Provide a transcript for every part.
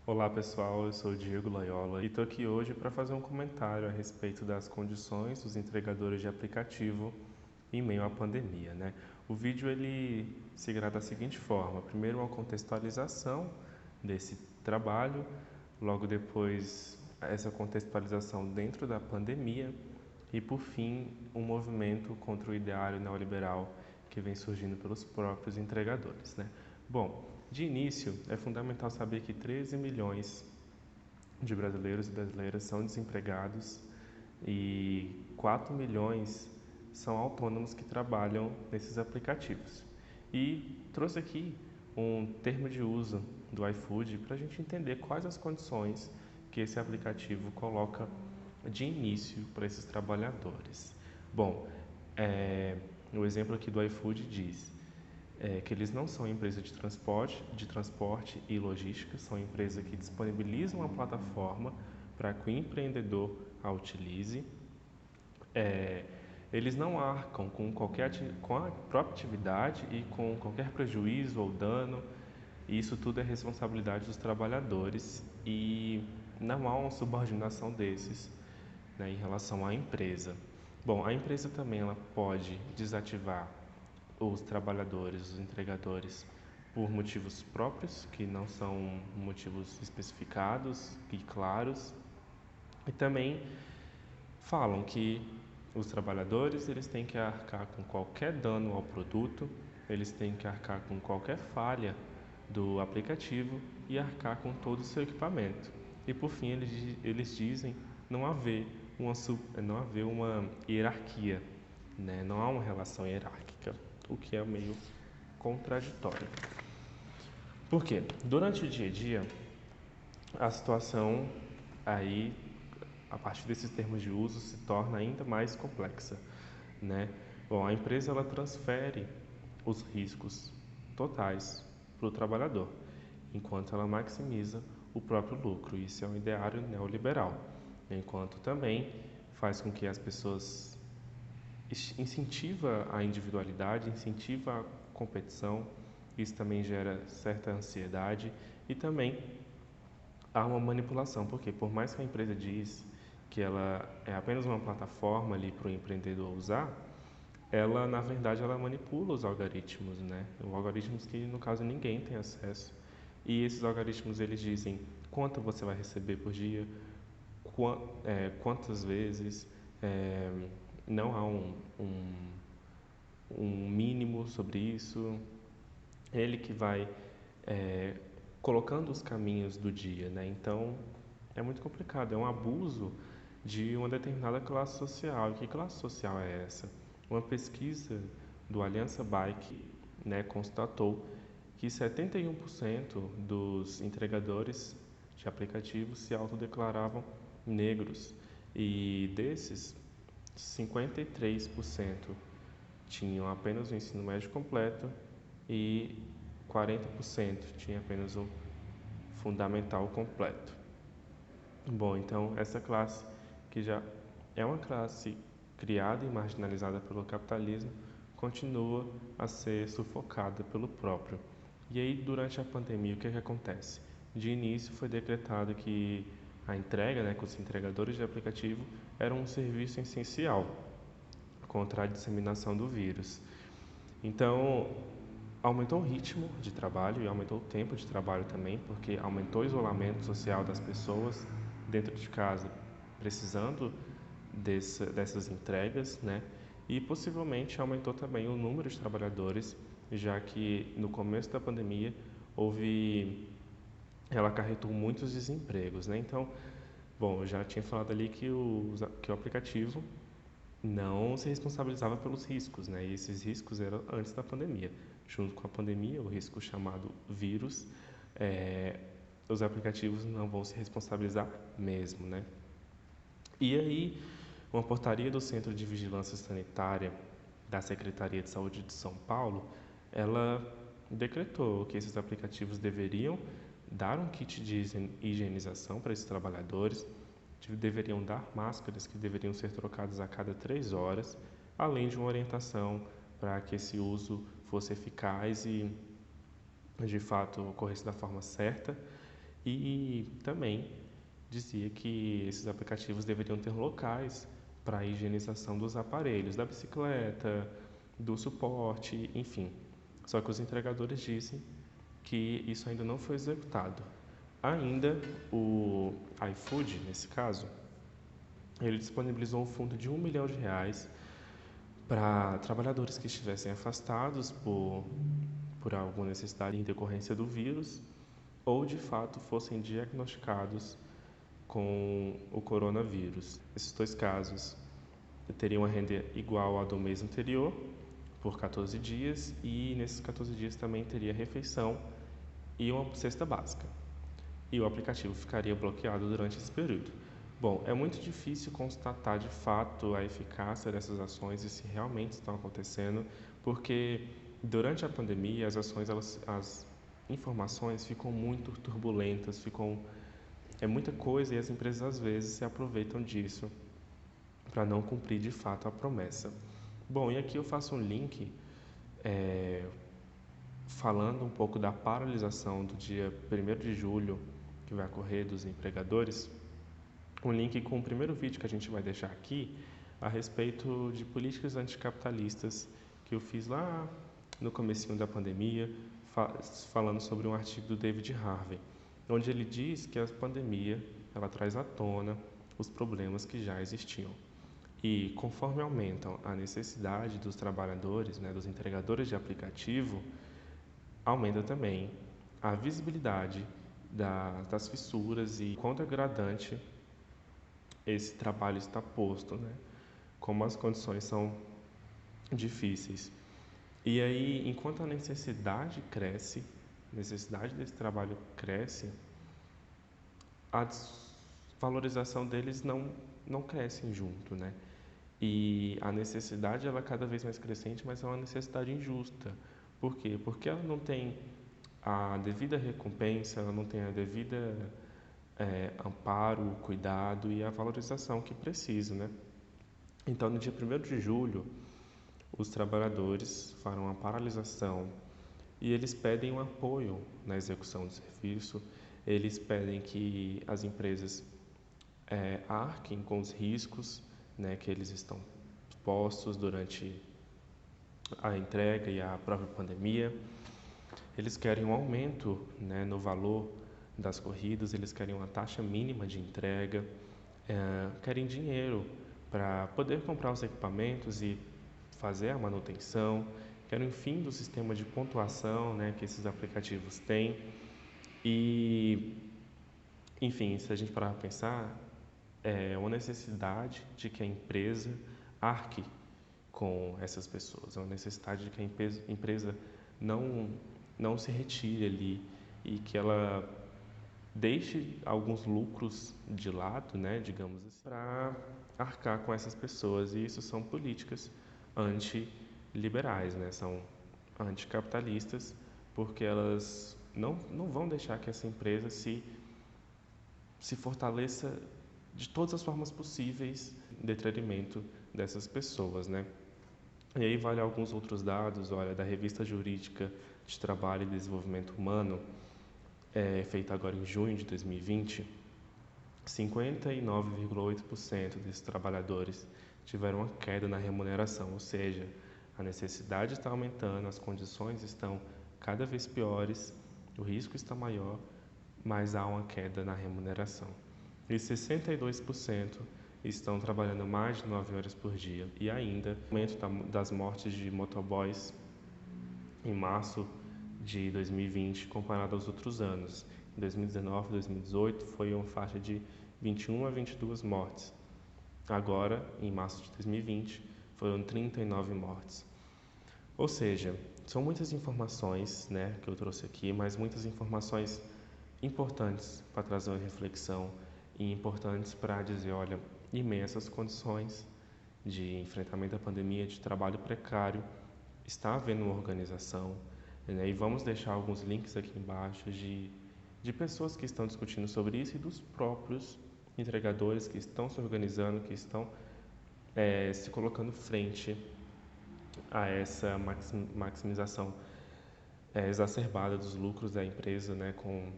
Olá pessoal, eu sou o Diego Loyola e estou aqui hoje para fazer um comentário a respeito das condições dos entregadores de aplicativo em meio à pandemia, né? O vídeo ele seguirá da seguinte forma: primeiro uma contextualização desse trabalho, logo depois essa contextualização dentro da pandemia e por fim um movimento contra o ideário neoliberal que vem surgindo pelos próprios entregadores, né? Bom, de início, é fundamental saber que 13 milhões de brasileiros e brasileiras são desempregados e 4 milhões são autônomos que trabalham nesses aplicativos. E trouxe aqui um termo de uso do iFood para a gente entender quais as condições que esse aplicativo coloca de início para esses trabalhadores. Bom, o exemplo aqui do iFood diz que eles não são empresa de transporte e logística, são empresas que disponibilizam uma plataforma para que o empreendedor a utilize. Eles não arcam com a própria atividade e com qualquer prejuízo ou dano. Isso tudo é responsabilidade dos trabalhadores e não há uma subordinação desses, né, em relação à empresa. Bom, a empresa também ela pode desativar os trabalhadores, os entregadores, por motivos próprios, que não são motivos especificados e claros, e também falam que os trabalhadores eles têm que arcar com qualquer dano ao produto, eles têm que arcar com qualquer falha do aplicativo e arcar com todo o seu equipamento. E por fim eles dizem não haver uma hierarquia, né? Não há uma relação hierárquica, o que é meio contraditório. Por quê? Durante o dia a dia, a situação aí, a partir desses termos de uso, se torna ainda mais complexa, né? Bom, a empresa ela transfere os riscos totais para o trabalhador, enquanto ela maximiza o próprio lucro. Isso é um ideário neoliberal, enquanto também faz com que as pessoas incentiva a individualidade, incentiva a competição. Isso também gera certa ansiedade e também há uma manipulação, porque por mais que a empresa diz que ela é apenas uma plataforma ali para o empreendedor usar, ela na verdade ela manipula os algoritmos, né? Os algoritmos que no caso ninguém tem acesso. E esses algoritmos eles dizem quanto você vai receber por dia, quantas vezes, é, não há um mínimo sobre isso. Ele que vai colocando os caminhos do dia, né? Então é muito complicado, é um abuso de uma determinada classe social. E que classe social é essa? Uma pesquisa do Aliança Bike, né, constatou que 71% dos entregadores de aplicativos se autodeclaravam negros e desses 53% tinham apenas o ensino médio completo e 40% tinha apenas o fundamental completo. Bom, então essa classe, que já é uma classe criada e marginalizada pelo capitalismo, continua a ser sufocada pelo próprio. E aí, durante a pandemia, o que acontece? De início foi decretado que a entrega, né, com os entregadores de aplicativo, era um serviço essencial contra a disseminação do vírus. Então, aumentou o ritmo de trabalho e aumentou o tempo de trabalho também, porque aumentou o isolamento social das pessoas dentro de casa, precisando dessas entregas, né? E possivelmente aumentou também o número de trabalhadores, já que no começo da pandemia ela acarretou muitos desempregos, né? Então, bom, eu já tinha falado ali que o aplicativo não se responsabilizava pelos riscos, né? E esses riscos eram antes da pandemia. Junto com a pandemia, o risco chamado vírus, é, os aplicativos não vão se responsabilizar mesmo, né? E aí, uma portaria do Centro de Vigilância Sanitária da Secretaria de Saúde de São Paulo, ela decretou que esses aplicativos deveriam dar um kit de higienização para esses trabalhadores, deveriam dar máscaras que deveriam ser trocadas a cada 3 horas, além de uma orientação para que esse uso fosse eficaz e de fato ocorresse da forma certa. E também dizia que esses aplicativos deveriam ter locais para a higienização dos aparelhos, da bicicleta, do suporte, enfim. Só que os entregadores dizem que isso ainda não foi executado. Ainda o iFood, nesse caso, ele disponibilizou um fundo de R$ 1 milhão para trabalhadores que estivessem afastados por alguma necessidade em decorrência do vírus ou de fato fossem diagnosticados com o coronavírus. Esses dois casos teriam uma renda igual à do mês anterior por 14 dias e nesses 14 dias também teria refeição e uma cesta básica. E o aplicativo ficaria bloqueado durante esse período. Bom, é muito difícil constatar de fato a eficácia dessas ações e se realmente estão acontecendo, porque durante a pandemia as informações ficam muito turbulentas, é muita coisa e as empresas às vezes se aproveitam disso para não cumprir de fato a promessa. Bom, e aqui eu faço um link falando um pouco da paralisação do dia 1º de julho que vai ocorrer dos empregadores, um link com o primeiro vídeo que a gente vai deixar aqui a respeito de políticas anticapitalistas que eu fiz lá no comecinho da pandemia, falando sobre um artigo do David Harvey, onde ele diz que a pandemia ela traz à tona os problemas que já existiam. E conforme aumentam a necessidade dos trabalhadores, dos entregadores de aplicativo, aumenta também a visibilidade das fissuras e quão degradante esse trabalho está posto, como as condições são difíceis. E aí, enquanto a necessidade desse trabalho cresce, a desvalorização deles não cresce junto, E a necessidade ela é cada vez mais crescente, mas é uma necessidade injusta. Por quê? Porque ela não tem a devida recompensa, ela não tem a devida amparo, cuidado e a valorização que precisa, Então, no dia 1º de julho, os trabalhadores farão a paralisação e eles pedem um apoio na execução do serviço, eles pedem que as empresas arquem com os riscos que eles estão postos durante a entrega e a própria pandemia. Eles querem um aumento no valor das corridas, eles querem uma taxa mínima de entrega, querem dinheiro para poder comprar os equipamentos e fazer a manutenção, querem o fim do sistema de pontuação que esses aplicativos têm. E, enfim, se a gente parar para pensar, é uma necessidade de que a empresa arque com essas pessoas, é uma necessidade de que a empresa não se retire ali e que ela deixe alguns lucros de lado, digamos assim, para arcar com essas pessoas. E isso são políticas antiliberais, são anticapitalistas, porque elas não vão deixar que essa empresa se fortaleça de todas as formas possíveis em detrimento dessas pessoas, E aí vale alguns outros dados, olha, da Revista Jurídica de Trabalho e Desenvolvimento Humano, feita agora em junho de 2020, 59,8% desses trabalhadores tiveram uma queda na remuneração, ou seja, a necessidade está aumentando, as condições estão cada vez piores, o risco está maior, mas há uma queda na remuneração. E 62% estão trabalhando mais de 9 horas por dia. E ainda, o aumento das mortes de motoboys em março de 2020 comparado aos outros anos. Em 2019 e 2018 foi uma faixa de 21 a 22 mortes. Agora, em março de 2020, foram 39 mortes. Ou seja, são muitas informações que eu trouxe aqui, mas muitas informações importantes para trazer uma reflexão e importantes para dizer, olha, em meio a essas condições de enfrentamento à pandemia, de trabalho precário, está havendo uma organização, e vamos deixar alguns links aqui embaixo de pessoas que estão discutindo sobre isso e dos próprios entregadores que estão se organizando, que estão se colocando frente a essa maximização exacerbada dos lucros da empresa, com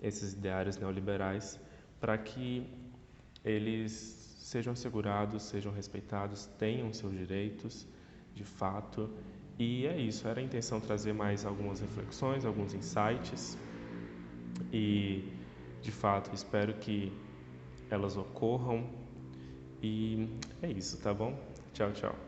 esses ideários neoliberais, para que eles sejam assegurados, sejam respeitados, tenham seus direitos, de fato. E é isso, era a intenção trazer mais algumas reflexões, alguns insights e, de fato, espero que elas ocorram. E é isso, tá bom? Tchau, tchau.